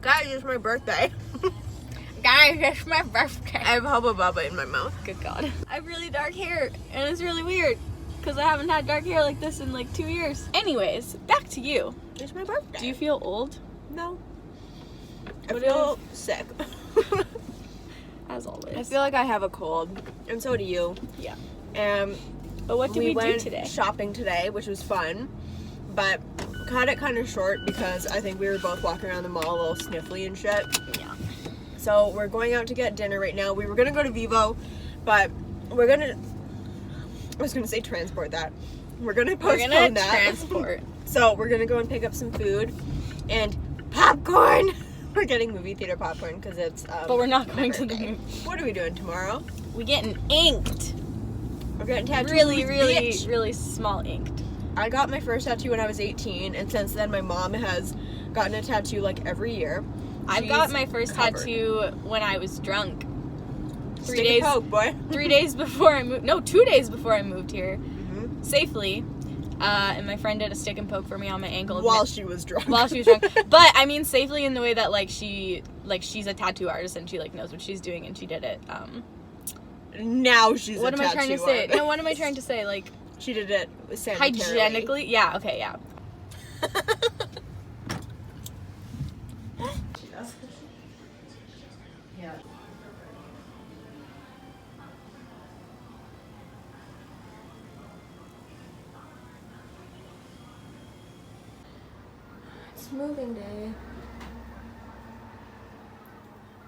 Guys, it's my birthday. Guys, it's my birthday. I have Hubba Bubba in my mouth. Good God. I have really dark hair, and it's really weird, because I haven't had dark hair like this in like 2 years. Anyways, back to you. It's my birthday. Do you feel old? No. I feel sick. As always. I feel like I have a cold, and so do you. Yeah. But what did we do today? Shopping today, which was fun, but cut it kind of short because I think we were both walking around the mall a little sniffly and shit. Yeah. So we're going out to get dinner right now. We were gonna go to Vivo, but we're gonna. I was gonna say transport that. We're gonna postpone that. Transport. So we're gonna go and pick up some food and popcorn. We're getting movie theater popcorn because it's. But we're not going to the movie. What are we doing tomorrow? We getting inked. We're getting tattoos. Really small inked. I got my first tattoo when I was 18, and since then my mom has gotten a tattoo like every year. I got my first tattoo when I was drunk. 3 Stick days. and poke, boy. 3 days before I moved. No, 2 days before I moved here, safely. And my friend did a stick and poke for me on my ankle while she was drunk. While she was drunk, but I mean safely in the way that she's a tattoo artist and she knows what she's doing, and she did it. Now she's. What am I trying to say? No, what am I trying to say? Like she did it sanitarily. Hygienically, yeah. Okay, yeah. She does. Yeah. It's moving day.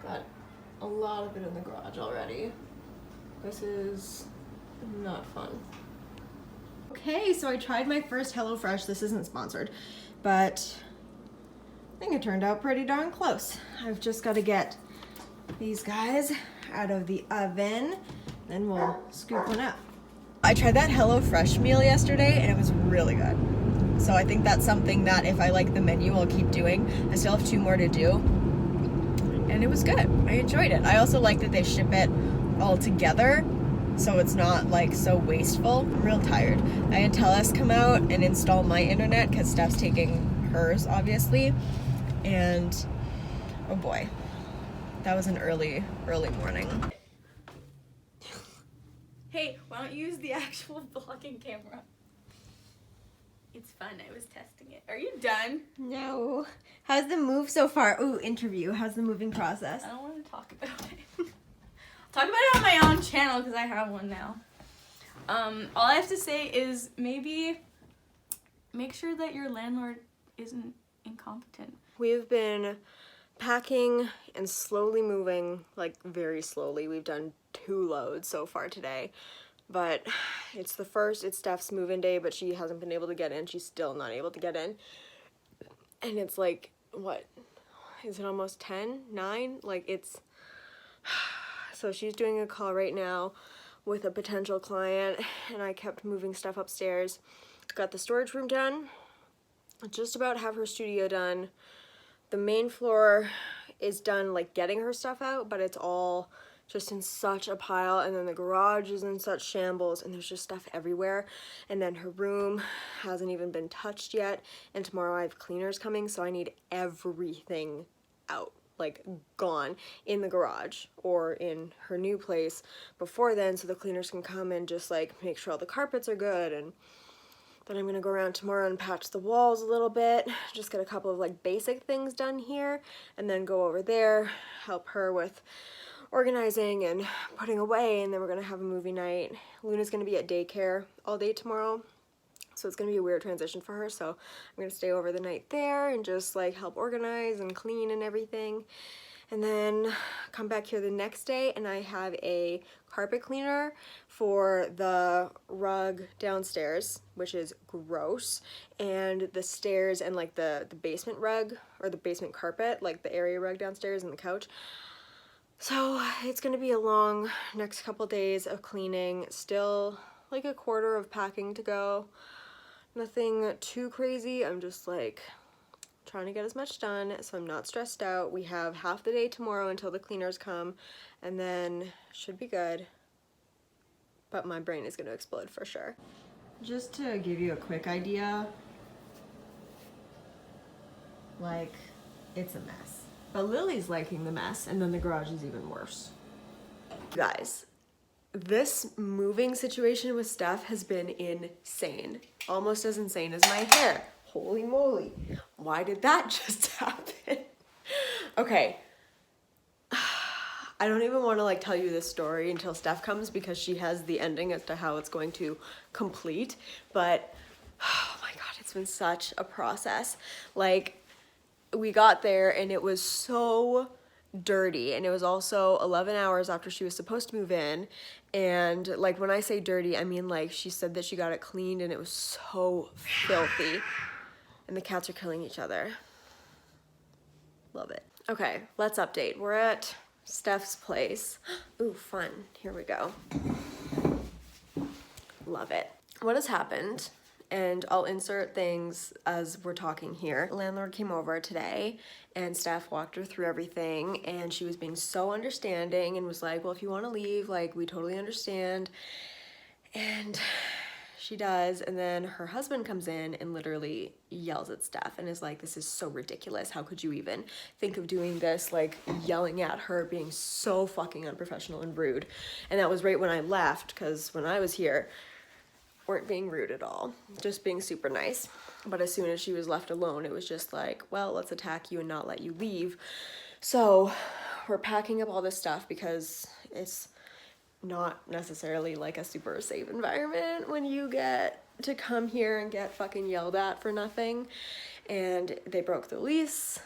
Got a lot of it in the garage already. This is not fun. Okay, so I tried my first HelloFresh. This isn't sponsored, but I think it turned out pretty darn close. I've just got to get these guys out of the oven, then we'll scoop one up. I tried that HelloFresh meal yesterday, and it was really good. So I think that's something that if I like the menu, I'll keep doing. I still have 2 more to do, and it was good. I enjoyed it. I also like that they ship it all together, so it's not like so wasteful. I'm real tired. I had Telus come out and install my internet because Steph's taking hers, obviously, and oh boy, that was an early morning. Hey, why don't you use the actual vlogging camera? It's fun. I was testing it. Are you done? No. How's the move so far? Ooh, interview. How's the moving process? I don't want to talk about it. Talk about it on my own channel because I have one now. All I have to say is maybe make sure that your landlord isn't incompetent. We've been packing and slowly moving, like very slowly. We've done 2 loads so far today, but it's Steph's move-in day, but she hasn't been able to get in. She's still not able to get in. And it's like, what? Is it almost 10? 9? Like it's... So she's doing a call right now with a potential client, and I kept moving stuff upstairs. Got the storage room done. Just about have her studio done. The main floor is done, like getting her stuff out, but it's all just in such a pile, and then the garage is in such shambles, and there's just stuff everywhere. And then her room hasn't even been touched yet, and tomorrow I have cleaners coming, so I need everything out, like gone in the garage or in her new place before then, so the cleaners can come and just like make sure all the carpets are good. And then I'm gonna go around tomorrow and patch the walls a little bit, just get a couple of like basic things done here, and then go over there, help her with organizing and putting away, and then we're gonna have a movie night. Luna's gonna be at daycare all day tomorrow, so it's gonna be a weird transition for her, so I'm gonna stay over the night there and just like help organize and clean and everything, and then come back here the next day, and I have a carpet cleaner for the rug downstairs, which is gross, and the stairs and like the basement rug, or the basement carpet, like the area rug downstairs and the couch. So it's gonna be a long next couple days of cleaning. Still like a quarter of packing to go. Nothing too crazy. I'm just like trying to get as much done so I'm not stressed out. We have half the day tomorrow until the cleaners come, and then should be good. But my brain is gonna explode for sure. Just to give you a quick idea, like, it's a mess. But Lily's liking the mess, and then the garage is even worse. Guys, this moving situation with Steph has been insane. Almost as insane as my hair. Holy moly. Why did that just happen? Okay. I don't even want to like tell you this story until Steph comes because she has the ending as to how it's going to complete. But oh my god, it's been such a process. Like, we got there and it was so dirty, and it was also 11 hours after she was supposed to move in. And like, when I say dirty, I mean like she said that she got it cleaned and it was so filthy. And the cats are killing each other. Love it. Okay, let's update. We're at Steph's place. Ooh, fun. Here we go. Love it. What has happened, and I'll insert things as we're talking here. The landlord came over today and Steph walked her through everything, and she was being so understanding and was like, well, if you want to leave, like, we totally understand. And she does, and then her husband comes in and literally yells at Steph and is like, this is so ridiculous. How could you even think of doing this? Like, yelling at her, being so fucking unprofessional and rude. And that was right when I left, because when I was here, weren't being rude at all, just being super nice. But as soon as she was left alone, it was just like, well, let's attack you and not let you leave. So we're packing up all this stuff because it's not necessarily like a super safe environment when you get to come here and get fucking yelled at for nothing. And they broke the lease.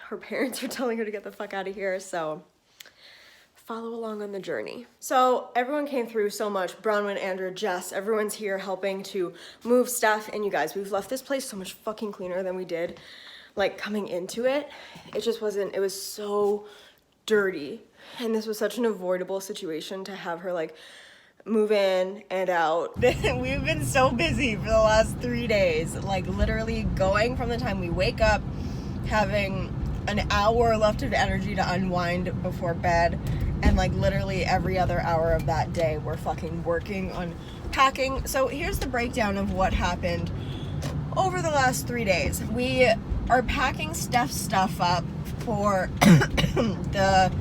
Her parents are telling her to get the fuck out of here, so follow along on the journey. So everyone came through so much. Bronwyn, Andrew, Jess, everyone's here helping to move stuff. And you guys, we've left this place so much fucking cleaner than we did like coming into it. It just wasn't, it was so dirty. And this was such an avoidable situation to have her like move in and out. We've been so busy for the last 3 days, like literally going from the time we wake up, having an hour left of energy to unwind before bed, and like literally every other hour of that day we're fucking working on packing. So here's the breakdown of what happened over the last 3 days. We are packing Steph's stuff up for the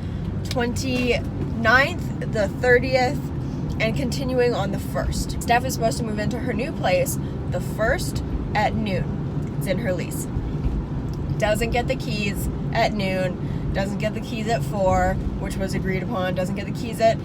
29th, the 30th, and continuing on the 1st. Steph is supposed to move into her new place the 1st at noon. It's in her lease. Doesn't get the keys at noon, doesn't get the keys at 4, which was agreed upon, doesn't get the keys at,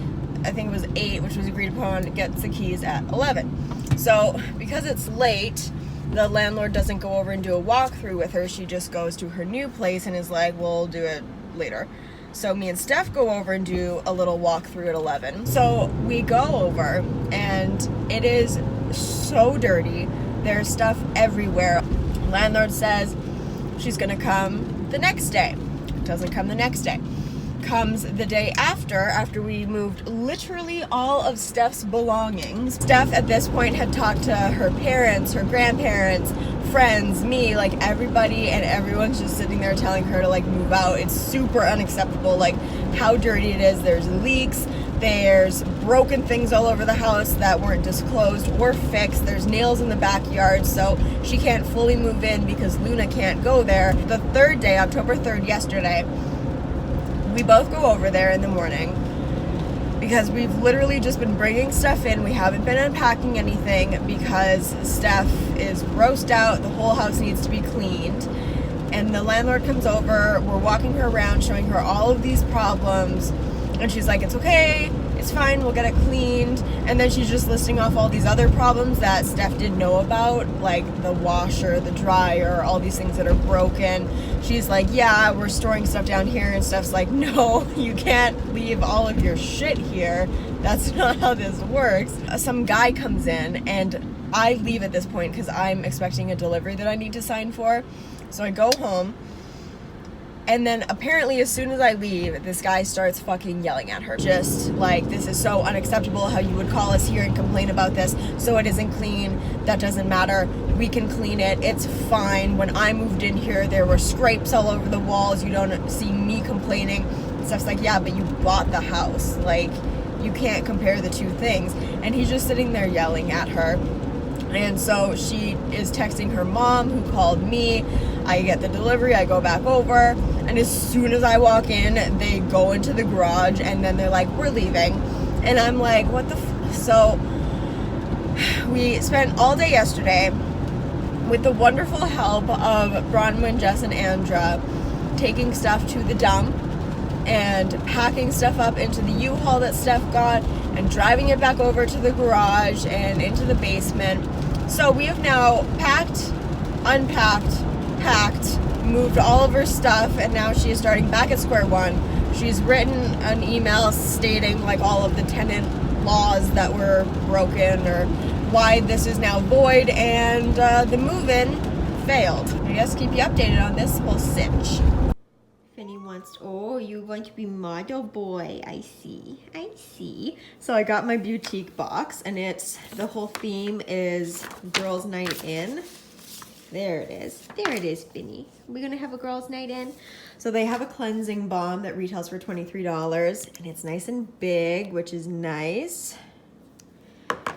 I think it was 8, which was agreed upon, gets the keys at 11. So because it's late, the landlord doesn't go over and do a walkthrough with her. She just goes to her new place and is like, we'll do it later. So me and Steph go over and do a little walkthrough at 11. So we go over and it is so dirty. There's stuff everywhere. Landlord says she's gonna come the next day. Doesn't come the next day. Comes the day after we moved literally all of Steph's belongings. Steph at this point had talked to her parents, her grandparents, friends, me, like everybody, and everyone's just sitting there telling her to like move out. It's super unacceptable, like how dirty it is. There's leaks, there's broken things all over the house that weren't disclosed or fixed. There's nails in the backyard, so she can't fully move in because Luna can't go there. The 3rd day, October 3rd, yesterday, we both go over there in the morning because we've literally just been bringing stuff in. We haven't been unpacking anything because Steph is grossed out. The whole house needs to be cleaned. And the landlord comes over. We're walking her around, showing her all of these problems. And she's like, it's okay, it's fine, we'll get it cleaned. And then she's just listing off all these other problems that Steph didn't know about, like the washer, the dryer, all these things that are broken. She's like, yeah, we're storing stuff down here. And Steph's like, no, you can't leave all of your shit here. That's not how this works. Some guy comes in and I leave at this point because I'm expecting a delivery that I need to sign for. So I go home. And then apparently as soon as I leave, this guy starts fucking yelling at her. Just like, this is so unacceptable how you would call us here and complain about this. So it isn't clean. That doesn't matter. We can clean it. It's fine. When I moved in here, there were scrapes all over the walls. You don't see me complaining. Steph's like, yeah, but you bought the house. Like, you can't compare the two things. And he's just sitting there yelling at her. And so she is texting her mom, who called me. I get the delivery, I go back over, and as soon as I walk in, they go into the garage, and then they're like, we're leaving. And I'm like, what the So we spent all day yesterday with the wonderful help of Bronwyn, Jess, and Andra taking stuff to the dump and packing stuff up into the U-Haul that Steph got and driving it back over to the garage and into the basement. So we have now packed, unpacked, packed, moved all of her stuff, and now she is starting back at square one. She's written an email stating like all of the tenant laws that were broken or why this is now void, and the move-in failed. I guess keep you updated on this whole sitch. Finny wants, oh, you want to be model boy. I see. So I got my boutique box, and the whole theme is girls' night in. There it is, Finny. We're gonna have a girls' night in. So they have a cleansing balm that retails for $23, and it's nice and big, which is nice.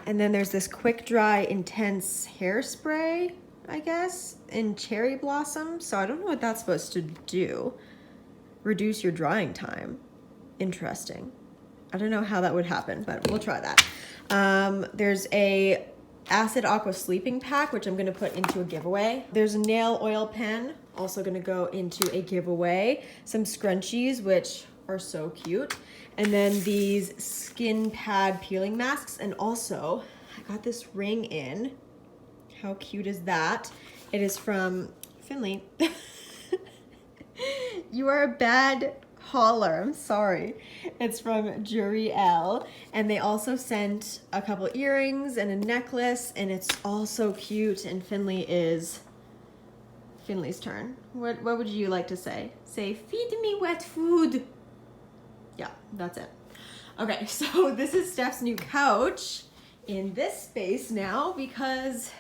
And then there's this quick dry intense hairspray, I guess, in cherry blossom. So I don't know what that's supposed to do. Reduce your drying time. Interesting. I don't know how that would happen, but we'll try that. There's a acid aqua sleeping pack, which I'm gonna put into a giveaway. There's a nail oil pen, also gonna go into a giveaway. Some scrunchies, which are so cute. And then these skin pad peeling masks. And also, I got this ring in. How cute is that? It is from Finley. You are a bad hauler. I'm sorry. It's from Juriel. And they also sent a couple earrings and a necklace. And it's all so cute. And Finley's turn. What would you like to say? Say, feed me wet food. Yeah, that's it. Okay, so this is Steph's new couch in this space now because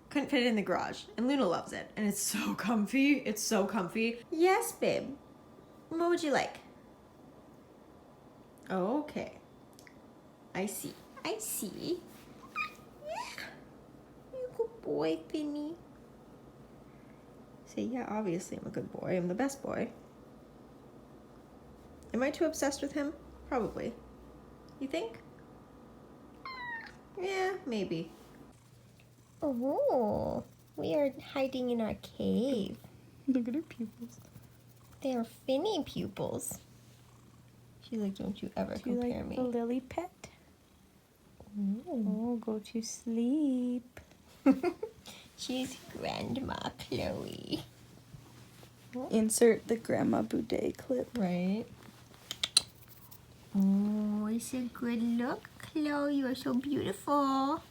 couldn't fit it in the garage, and Luna loves it, and it's so comfy. It's so comfy. Yes, babe. What would you like? Okay. I see. You good boy, Finny. Say, yeah, obviously I'm a good boy. I'm the best boy. Am I too obsessed with him? Probably. You think? Yeah, maybe. Oh, we are hiding in our cave. Look at her pupils. They are Finny pupils. She's like, don't you ever compare me. A lily pet? Oh, go to sleep. She's Grandma Chloe. Insert the Grandma Boudet clip. Right. Oh, it's a good look, Chloe. You are so beautiful.